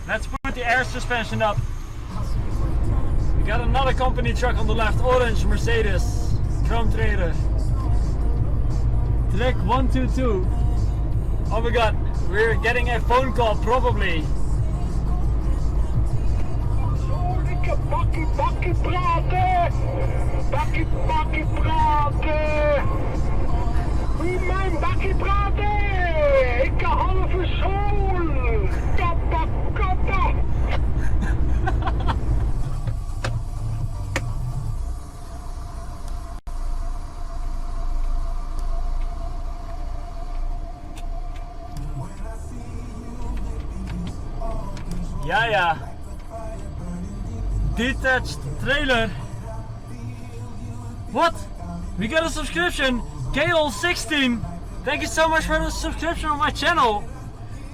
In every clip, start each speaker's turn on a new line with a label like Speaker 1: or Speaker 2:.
Speaker 1: Let's put the air suspension up. We got another company truck on the left, orange Mercedes, Chrome Trader. Track 122. Oh my god, we're getting a phone call probably.
Speaker 2: Bakkie praten! Bakkie praten! Wie mijn bakkie praten! Ik kan halve zool! Kappa!
Speaker 1: Ja. Detached trailer. What? We got a subscription. KL16. Thank you so much for the subscription on my channel.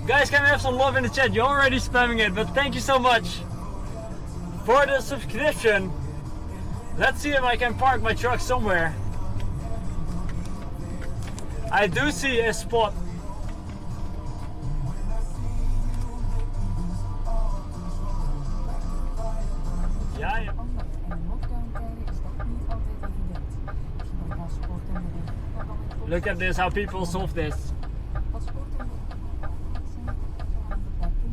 Speaker 1: Guys, can we have some love in the chat? You're already spamming it, but thank you so much for the subscription. Let's see if I can park my truck somewhere. I do see a spot. Ja. Look at this, how people solve this.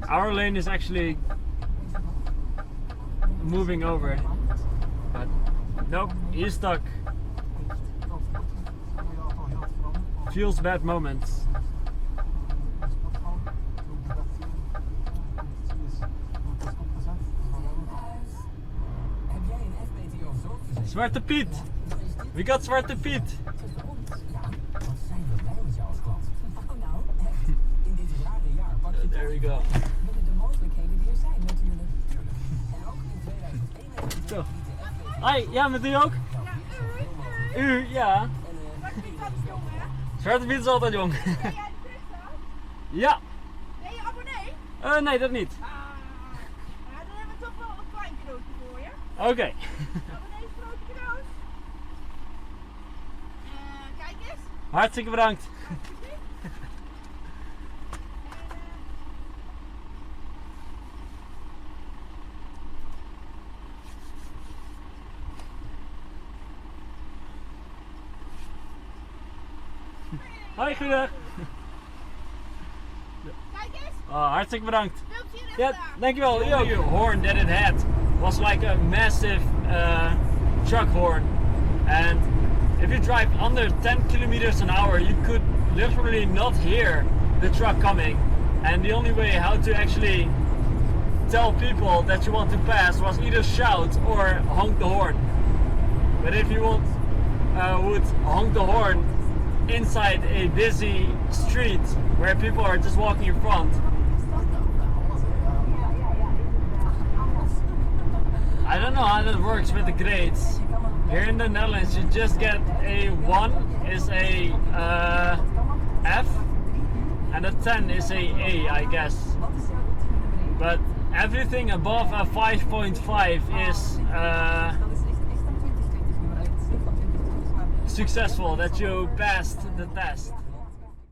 Speaker 1: Our lane is actually moving over. But nope, he's stuck. Feels bad moments. Zwarte Piet! We got Zwarte Piet! There we go. Zo. Hoi, ja, met u ook? U, ja. Zwarte Piet is altijd jong. Ja.
Speaker 3: Ben je abonnee?
Speaker 1: Nee, dat niet.
Speaker 3: Dan hebben we toch wel een klein cadeautje voor je.
Speaker 1: Oké.
Speaker 3: Abonnees grote cadeaus. Kijk eens.
Speaker 1: Hartstikke bedankt. Hoi, goedendag.
Speaker 3: Kijk eens.
Speaker 1: Oh, hartstikke bedankt.
Speaker 3: Veel plezier
Speaker 1: Ja,
Speaker 3: daar.
Speaker 1: dankjewel. The horn that it had was like a massive truck horn, and if you drive under 10 kilometers an hour, you could literally not hear the truck coming. And the only way how to actually tell people that you want to pass was either shout or honk the horn. But if you would honk the horn inside a busy street where people are just walking in front, I don't know how that works with the grades. Here in the Netherlands, you just get a 1 is a F, and a 10 is a I guess. But everything above a 5.5 is successful, that you passed the test.